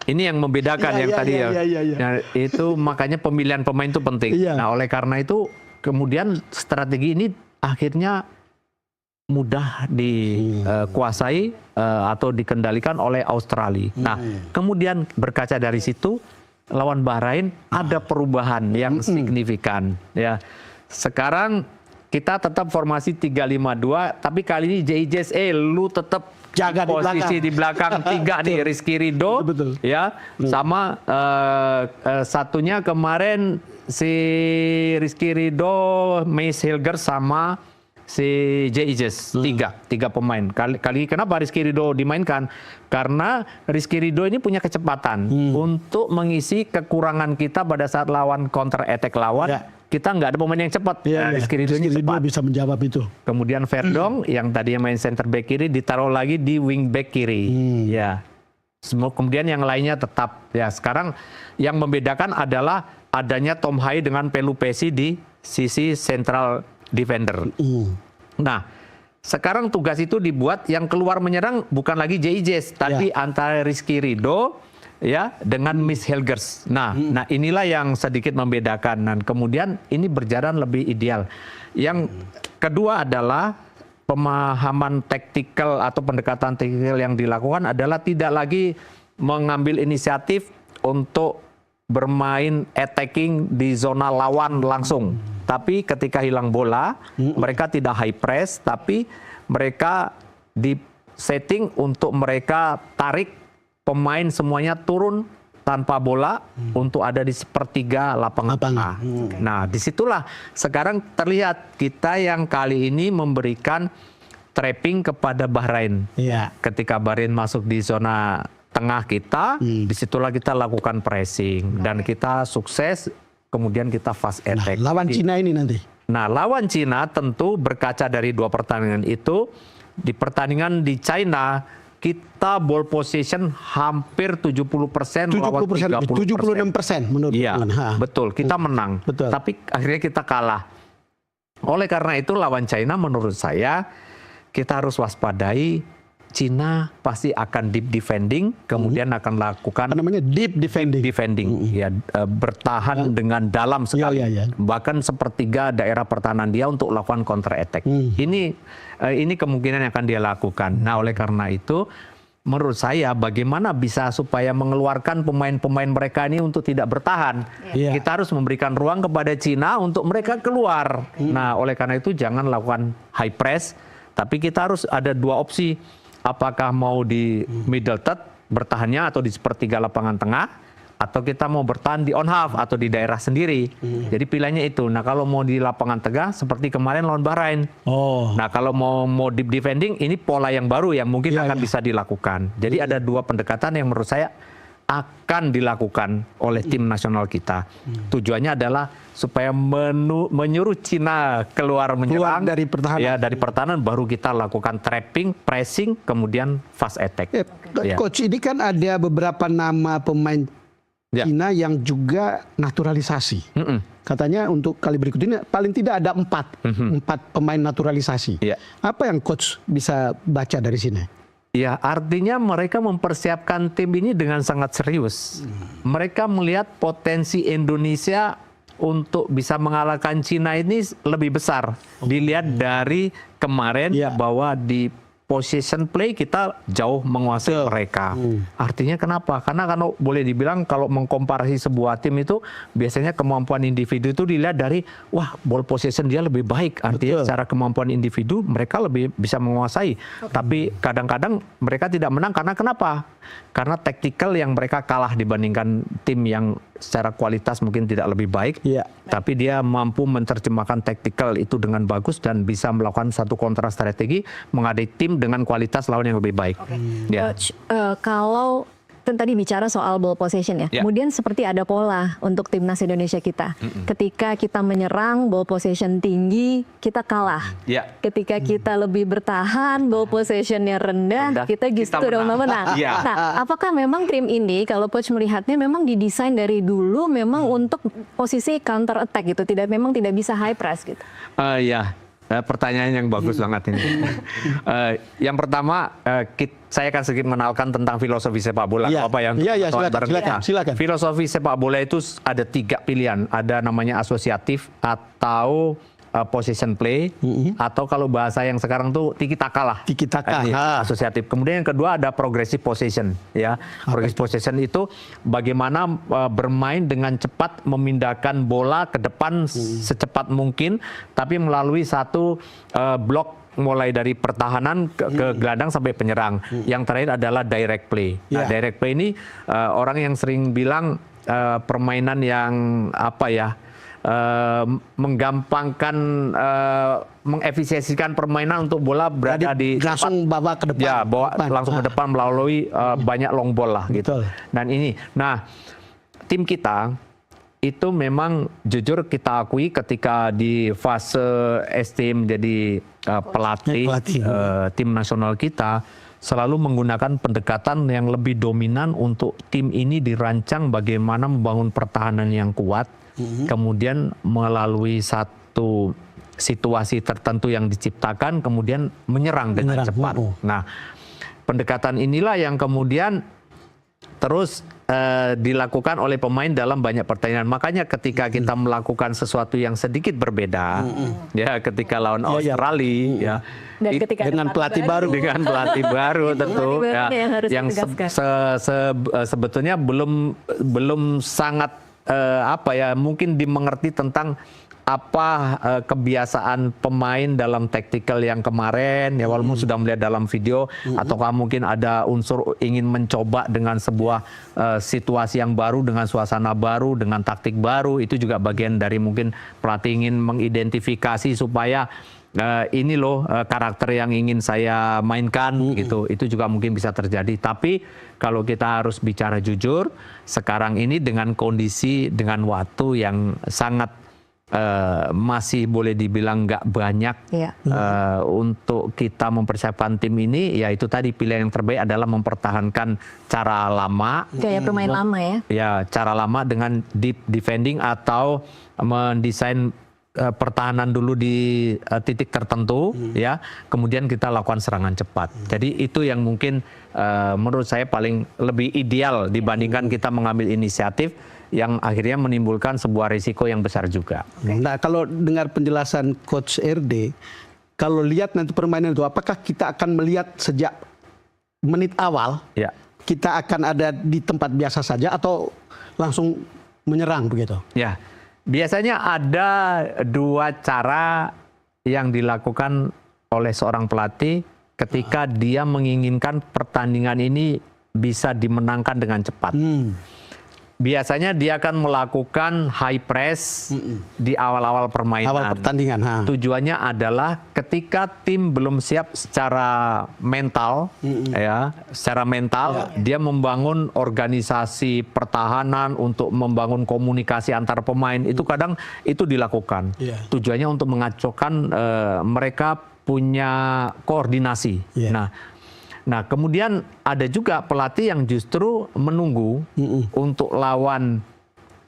Ini yang membedakan yang tadi ya. Nah, itu makanya pemilihan pemain itu penting. Nah, oleh karena itu kemudian strategi ini akhirnya mudah dikuasai atau dikendalikan oleh Australia. Nah, kemudian berkaca dari situ lawan Bahrain ada perubahan yang signifikan ya. Sekarang kita tetap formasi 3-5-2, tapi kali ini JIJSE lu tetap jaga posisi di belakang 3 nih, Rizky Ridho ya, sama satunya kemarin si Rizky Ridho, Mace Hilger sama si JIJS, tiga pemain. Kali kenapa Rizky Ridho dimainkan? Karena Rizky Ridho ini punya kecepatan untuk mengisi kekurangan kita pada saat lawan counter attack lawan. Kita nggak ada pemain yang cepat. Rizky Ridho ini cepat. bisa menjawab itu. Kemudian Verdong yang tadinya main center back kiri ditaruh lagi di wing back kiri. Ya. Kemudian yang lainnya tetap. Ya, sekarang yang membedakan adalah adanya Tom Hai dengan Pelupesi di sisi central defender. Nah, sekarang tugas itu dibuat yang keluar menyerang bukan lagi JIJS, tapi antara Rizky Ridho ya dengan Miss Hilgers. Nah, inilah yang sedikit membedakan, dan kemudian ini berjalan lebih ideal. Yang kedua adalah pemahaman taktikal atau pendekatan taktikal yang dilakukan adalah tidak lagi mengambil inisiatif untuk bermain attacking di zona lawan langsung. Tapi ketika hilang bola, mereka tidak high press, tapi mereka di setting untuk mereka tarik pemain semuanya turun tanpa bola untuk ada di sepertiga lapangan tengah. Nah, disitulah sekarang terlihat kita yang kali ini memberikan trapping kepada Bahrain. Ketika Bahrain masuk di zona tengah kita, disitulah kita lakukan pressing dan kita sukses. Kemudian kita fast attack. Nah, lawan Cina ini nanti. Nah, lawan Cina tentu berkaca dari 2 pertandingan itu, di pertandingan di China kita ball possession hampir 70% lawan 76% menurut betul, kita menang. Tapi akhirnya kita kalah. Oleh karena itu lawan China menurut saya kita harus waspadai. Cina pasti akan deep defending, kemudian akan lakukan deep defending, bertahan dengan dalam sekali, bahkan sepertiga daerah pertahanan dia untuk lakukan counter attack. Ini kemungkinan yang akan dia lakukan. Nah, oleh karena itu, menurut saya bagaimana bisa supaya mengeluarkan pemain-pemain mereka ini untuk tidak bertahan. Kita harus memberikan ruang kepada Cina untuk mereka keluar. Nah, oleh karena itu jangan lakukan high press, tapi kita harus ada 2 opsi. Apakah mau di middle third bertahannya atau di sepertiga lapangan tengah, atau kita mau bertahan di on half atau di daerah sendiri. Jadi pilihannya itu. Nah, kalau mau di lapangan tengah seperti kemarin lawan Bahrain. Nah, kalau mau deep defending, ini pola yang baru yang mungkin akan bisa dilakukan. Jadi ada 2 pendekatan yang menurut saya akan dilakukan oleh tim nasional kita. Tujuannya adalah supaya menyuruh Cina keluar menyerang dari pertahanan. Ya, dari pertahanan, baru kita lakukan trapping, pressing, kemudian fast attack. Coach, ini kan ada beberapa nama pemain Cina yang juga naturalisasi. Katanya untuk kali berikut ini paling tidak ada 4 pemain naturalisasi. Apa yang Coach bisa baca dari sini? Ya, artinya mereka mempersiapkan tim ini dengan sangat serius. Mereka melihat potensi Indonesia untuk bisa mengalahkan Cina ini lebih besar. Dilihat dari kemarin bahwa di possession play kita jauh menguasai mereka. Artinya kenapa? Karena kalau boleh dibilang kalau mengkomparasi sebuah tim itu biasanya kemampuan individu itu dilihat dari wah ball possession dia lebih baik. Artinya secara kemampuan individu mereka lebih bisa menguasai. Tapi kadang-kadang mereka tidak menang karena kenapa? Karena taktikal yang mereka kalah dibandingkan tim yang secara kualitas mungkin tidak lebih baik. Tapi dia mampu menerjemahkan taktikal itu dengan bagus dan bisa melakukan satu kontra strategi menghadapi tim dengan kualitas lawan yang lebih baik. Coach, kalau tadi bicara soal ball possession kemudian seperti ada pola untuk timnas Indonesia kita. Ketika kita menyerang ball possession tinggi, kita kalah. Ketika kita lebih bertahan, ball possessionnya rendah, kita justru menang. Nah, apakah memang tim ini, kalau Coach melihatnya memang didesain dari dulu memang untuk posisi counter attack gitu, memang tidak bisa high press gitu? Pertanyaan yang bagus banget ini. Yang pertama, saya akan sedikit mengenalkan tentang filosofi sepak bola. Apa yang silakan. Filosofi sepak bola itu ada 3 pilihan. Ada namanya asosiatif atau possession play, atau kalau bahasa yang sekarang tuh tiki taka lah. Tiki taka. Asosiatif. Kemudian yang kedua ada progressive possession, ya. Progressive possession itu bagaimana bermain dengan cepat, memindahkan bola ke depan secepat mungkin, tapi melalui satu blok mulai dari pertahanan ke gelandang sampai penyerang. Yang terakhir adalah direct play. Nah, direct play ini orang yang sering bilang permainan yang menggampangkan, mengefisiensikan permainan untuk bola berada di langsung bawa ke depan. Ya, langsung ke depan melalui banyak long ball lah gitu. Dan tim kita itu memang jujur kita akui ketika di fase ST menjadi pelatih tim nasional kita selalu menggunakan pendekatan yang lebih dominan untuk tim ini dirancang bagaimana membangun pertahanan yang kuat. Kemudian melalui satu situasi tertentu yang diciptakan, kemudian menyerang dengan cepat. Nah, pendekatan inilah yang kemudian terus dilakukan oleh pemain dalam banyak pertandingan. Makanya ketika kita melakukan sesuatu yang sedikit berbeda, ya ketika lawan Australia, dan ketika dengan pelatih baru, tentu, yang sebetulnya belum sangat mungkin dimengerti tentang kebiasaan pemain dalam tactical yang kemarin, ya walaupun sudah melihat dalam video, ataukah mungkin ada unsur ingin mencoba dengan sebuah situasi yang baru, dengan suasana baru, dengan taktik baru. Itu juga bagian dari mungkin pelatih ingin mengidentifikasi supaya ini loh karakter yang ingin saya mainkan gitu. Itu juga mungkin bisa terjadi. Tapi kalau kita harus bicara jujur, sekarang ini dengan kondisi, dengan waktu yang sangat masih boleh dibilang nggak banyak untuk kita mempersiapkan tim ini, ya itu tadi pilihan yang terbaik adalah mempertahankan cara lama, gaya bermain lama ya cara lama dengan deep defending atau mendesain pertahanan dulu di titik tertentu, ya kemudian kita lakukan serangan cepat. Jadi itu yang mungkin menurut saya paling lebih ideal dibandingkan kita mengambil inisiatif yang akhirnya menimbulkan sebuah risiko yang besar juga. Nah, kalau dengar penjelasan Coach RD, kalau lihat nanti permainan itu, apakah kita akan melihat sejak menit awal, kita akan ada di tempat biasa saja atau langsung menyerang begitu? Ya, biasanya ada 2 cara yang dilakukan oleh seorang pelatih ketika dia menginginkan pertandingan ini bisa dimenangkan dengan cepat. Biasanya dia akan melakukan high press di awal-awal permainan. Awal pertandingan. Tujuannya adalah ketika tim belum siap secara mental, dia membangun organisasi pertahanan untuk membangun komunikasi antar pemain. Itu kadang itu dilakukan. Tujuannya untuk mengacaukan mereka punya koordinasi. Nah, kemudian ada juga pelatih yang justru menunggu untuk lawan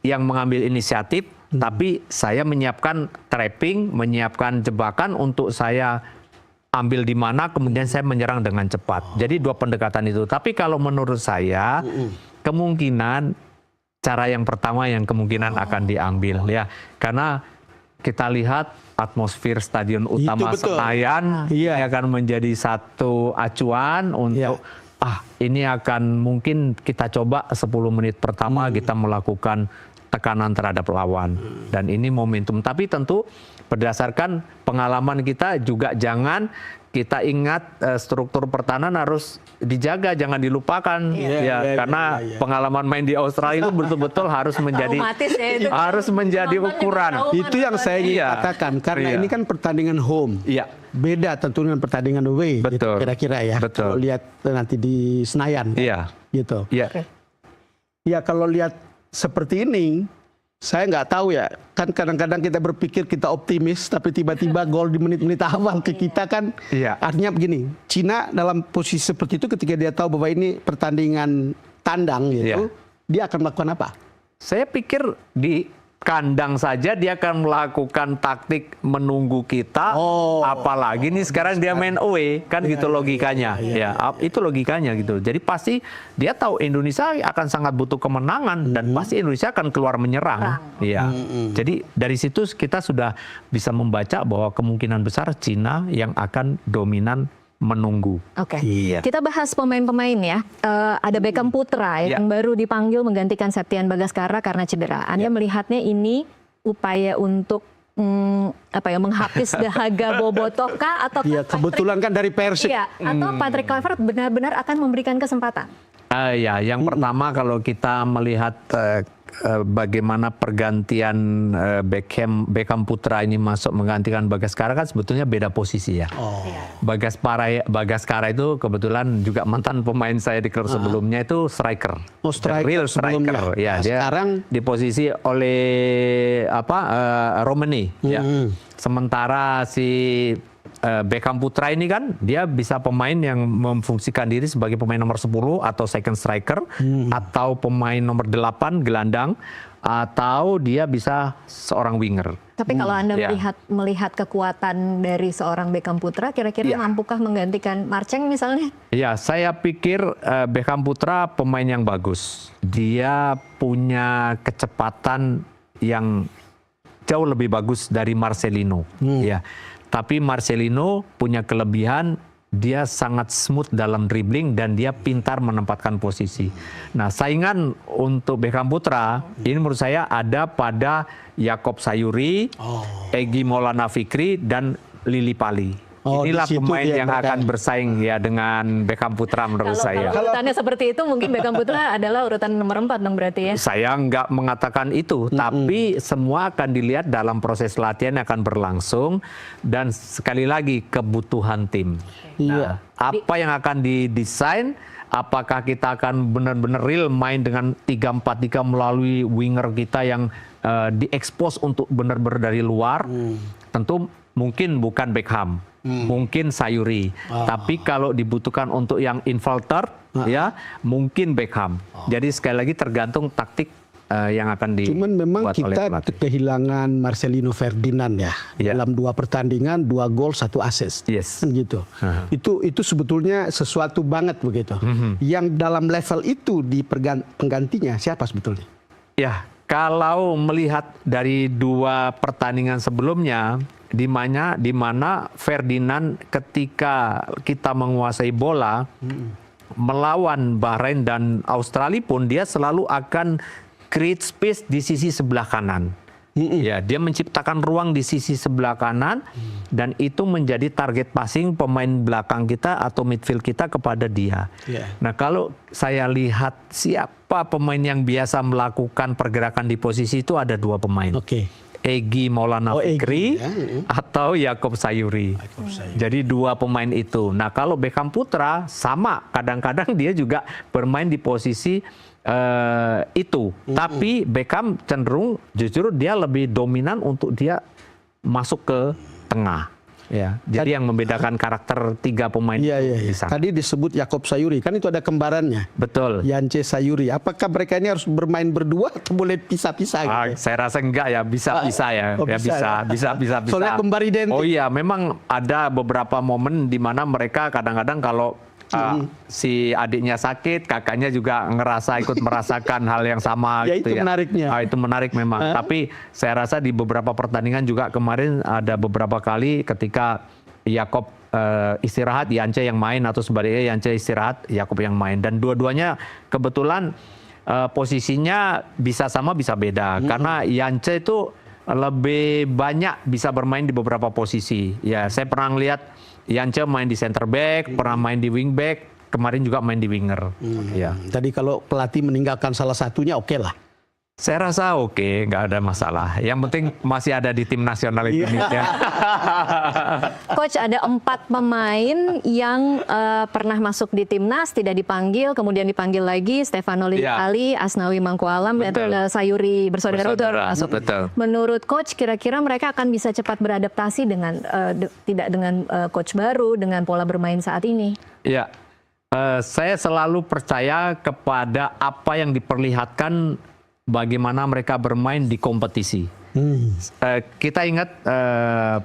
yang mengambil inisiatif, tapi saya menyiapkan trapping, menyiapkan jebakan untuk saya ambil di mana, kemudian saya menyerang dengan cepat. Jadi 2 pendekatan itu. Tapi kalau menurut saya, kemungkinan cara yang pertama yang kemungkinan akan diambil, ya, karena kita lihat atmosfer Stadion Utama Senayan akan menjadi satu acuan untuk ini akan mungkin kita coba 10 menit pertama kita melakukan tekanan terhadap lawan, dan ini momentum. Tapi tentu berdasarkan pengalaman kita juga jangan kita ingat struktur pertahanan harus dijaga, jangan dilupakan karena pengalaman main di Australia itu betul-betul harus menjadi ukuran. Itu yang saya katakan, karena ini kan pertandingan home. Beda tentu dengan pertandingan away. Betul. Gitu, kira-kira ya. Betul. Kalau lihat nanti di Senayan. Gitu. Ya kalau lihat seperti ini, saya nggak tahu ya, kan kadang-kadang kita berpikir kita optimis, tapi tiba-tiba gol di menit-menit awal ke kita kan, artinya begini, Cina dalam posisi seperti itu ketika dia tahu bahwa ini pertandingan tandang gitu, dia akan melakukan apa? Saya pikir kandang saja dia akan melakukan taktik menunggu kita, apalagi nih sekarang dia main away, kan gitu logikanya. Itu logikanya gitu. Jadi pasti dia tahu Indonesia akan sangat butuh kemenangan dan pasti Indonesia akan keluar menyerang. Iya. Jadi dari situ kita sudah bisa membaca bahwa kemungkinan besar Cina yang akan dominan menunggu. Oke. Kita bahas pemain-pemain ya. Ada Beckham Putra yang baru dipanggil menggantikan Septian Bagaskara karena cedera. Anda melihatnya ini upaya untuk menghapus dahaga Bobotoh kah, atau kebetulan kan dari Persib. Atau Patrick Kluivert benar-benar akan memberikan kesempatan? Yang pertama kalau kita melihat bagaimana pergantian Beckham Putra ini masuk menggantikan Bagaskara, kan sebetulnya beda posisi ya. Bagaskara itu kebetulan juga mantan pemain saya di klub sebelumnya, itu striker. Real striker. Ya, dia sekarang di posisi oleh Romani ya. Sementara si Beckham Putra ini kan dia bisa pemain yang memfungsikan diri sebagai pemain nomor 10 atau second striker, atau pemain nomor 8 gelandang, atau dia bisa seorang winger. Tapi kalau Anda melihat kekuatan dari seorang Beckham Putra, kira-kira mampukah menggantikan Marceng misalnya? Ya, saya pikir Beckham Putra pemain yang bagus. Dia punya kecepatan yang jauh lebih bagus dari Marcelino. Ya. Tapi Marcelino punya kelebihan, dia sangat smooth dalam dribbling dan dia pintar menempatkan posisi. Nah, saingan untuk Beckham Putra ini menurut saya ada pada Yaakob Sayuri, Egy Maulana Fikri, dan Lily Pali. Inilah pemain yang akan bersaing ya dengan Beckham Putra menurut saya. Kalau urutannya seperti itu, mungkin Beckham Putra adalah urutan nomor 4 dong berarti ya? Saya nggak mengatakan itu, tapi semua akan dilihat dalam proses latihan yang akan berlangsung, dan sekali lagi kebutuhan tim. Nah, apa yang akan didesain, apakah kita akan benar-benar real main dengan 3-4-3 melalui winger kita yang diekspos untuk benar-benar dari luar, tentu mungkin bukan Beckham. Mungkin Sayuri, tapi kalau dibutuhkan untuk yang infilter, ya mungkin Beckham. Jadi sekali lagi tergantung taktik yang akan dibuat. Cuman memang kita kehilangan Marcelino Ferdinand ya, dalam 2 pertandingan, 2 gol 1 assist, kan gitu. Itu sebetulnya sesuatu banget begitu. Yang dalam level itu di penggantinya siapa sebetulnya? Ya, kalau melihat dari 2 pertandingan sebelumnya, di mana Ferdinand ketika kita menguasai bola melawan Bahrain dan Australia pun dia selalu akan create space di sisi sebelah kanan. Ya, dia menciptakan ruang di sisi sebelah kanan, dan itu menjadi target passing pemain belakang kita atau midfield kita kepada dia. Nah, kalau saya lihat siapa pemain yang biasa melakukan pergerakan di posisi itu, ada 2 pemain. Egy Maulana Fikri atau Yaakob Sayuri. Jadi 2 pemain itu. Nah, kalau Beckham Putra sama, kadang-kadang dia juga bermain di posisi itu. Tapi Beckham cenderung justru dia lebih dominan untuk dia masuk ke tengah. Ya, jadi yang membedakan karakter 3 pemain di sana. Tadi disebut Yaakob Sayuri, kan itu ada kembarannya. Betul. Yance Sayuri. Apakah mereka ini harus bermain berdua atau boleh pisah-pisah? Saya rasa enggak ya, bisa-bisa ya. Bisa. Soalnya kembar identik. Oh iya, memang ada beberapa momen di mana mereka kadang-kadang kalau si adiknya sakit, kakaknya juga ikut merasakan hal yang sama. Itu menariknya. Itu menarik memang. Tapi saya rasa di beberapa pertandingan juga kemarin ada beberapa kali ketika Yaakob istirahat, Yance yang main, atau sebaliknya Yance istirahat, Yaakob yang main. Dan dua-duanya kebetulan posisinya bisa sama bisa beda. Karena Yance itu lebih banyak bisa bermain di beberapa posisi. Ya, saya pernah lihat Yance main di center back, pernah main di wing back, kemarin juga main di winger. Tadi kalau pelatih meninggalkan salah satunya, oke lah. Saya rasa oke, nggak ada masalah. Yang penting masih ada di tim nasional Indonesia. Coach, ada 4 pemain yang pernah masuk di timnas, tidak dipanggil, kemudian dipanggil lagi. Stefano Lili Ali, Asnawi Mangkualam, dan Sayuri bersaudara itu masuk. Menurut Coach, kira-kira mereka akan bisa cepat beradaptasi dengan tidak dengan coach baru, dengan pola bermain saat ini? Ya, saya selalu percaya kepada apa yang diperlihatkan bagaimana mereka bermain di kompetisi. Kita ingat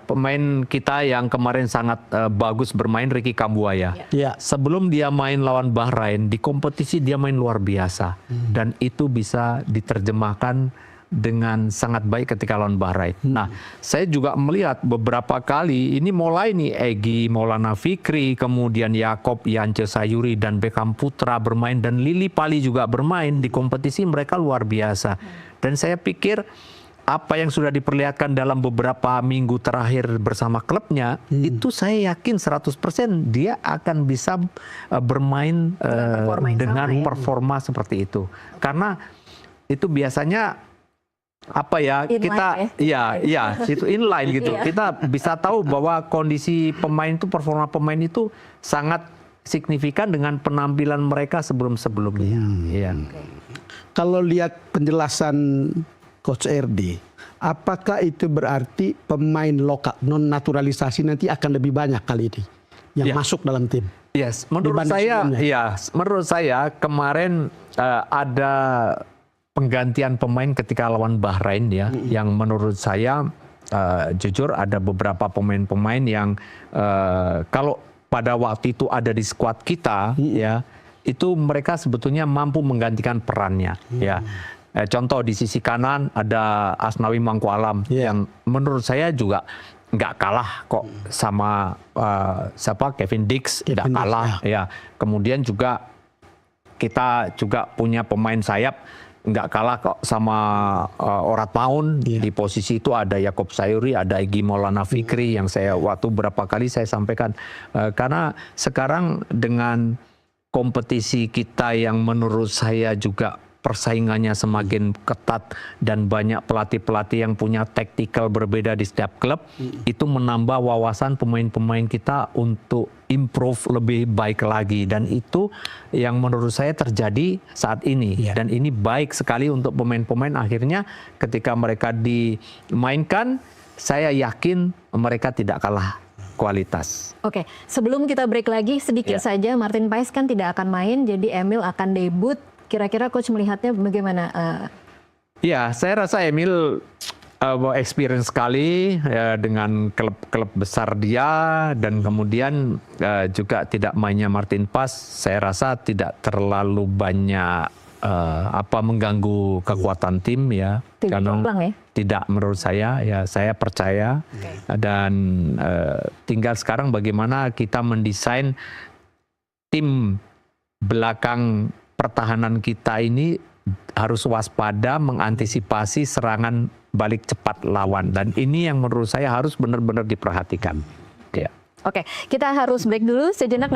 pemain kita yang kemarin sangat bagus bermain, Ricky Kambuaya. Ya. Sebelum dia main lawan Bahrain, di kompetisi dia main luar biasa. Dan itu bisa diterjemahkan dengan sangat baik ketika lawan Bahrain. Nah, saya juga melihat beberapa kali, ini mulai nih Egy Maulana Fikri, kemudian Yaakob Yance Sayuri, dan Beckham Putra bermain, dan Lily Pali juga bermain di kompetisi, mereka luar biasa. Dan saya pikir apa yang sudah diperlihatkan dalam beberapa minggu terakhir bersama klubnya, itu saya yakin 100% dia akan bisa bermain dengan performa seperti itu. Karena itu biasanya apa ya, kita itu inline gitu. Kita bisa tahu bahwa kondisi pemain itu, performa pemain itu sangat signifikan dengan penampilan mereka sebelum-sebelumnya. Kalau lihat penjelasan Coach RD, apakah itu berarti pemain lokal non naturalisasi nanti akan lebih banyak kali ini yang masuk dalam tim? Yes, menurut saya kemarin ada penggantian pemain ketika lawan Bahrain ya, yang menurut saya jujur ada beberapa pemain-pemain yang kalau pada waktu itu ada di skuad kita ya, itu mereka sebetulnya mampu menggantikan perannya ya. Contoh di sisi kanan ada Asnawi Mangkualam yang menurut saya juga nggak kalah kok sama Kevin Dix, nggak kalah ya. Kemudian juga kita juga punya pemain sayap nggak kalah kok sama Orat Maun. Di posisi itu ada Yaakob Sayuri, ada Egy Maulana Fikri yang saya waktu berapa kali saya sampaikan, karena sekarang dengan kompetisi kita yang menurut saya juga persaingannya semakin ketat dan banyak pelatih-pelatih yang punya taktikal berbeda di setiap klub, itu menambah wawasan pemain-pemain kita untuk improve lebih baik lagi, dan itu yang menurut saya terjadi saat ini. Dan ini baik sekali untuk pemain-pemain, akhirnya ketika mereka dimainkan, saya yakin mereka tidak kalah kualitas. Oke, sebelum kita break lagi sedikit saja, Martin Paes kan tidak akan main, jadi Emil akan debut. Kira-kira coach melihatnya bagaimana? Ya, saya rasa Emil experience sekali ya, dengan klub-klub besar dia, dan kemudian juga tidak mainnya Martin Paes, saya rasa tidak terlalu banyak mengganggu kekuatan tim ya. Karena tidak, menurut saya ya, saya percaya. Dan tinggal sekarang bagaimana kita mendesain tim belakang pertahanan kita ini harus waspada mengantisipasi serangan balik cepat lawan, dan ini yang menurut saya harus benar-benar diperhatikan. Oke, kita harus break dulu sejenak.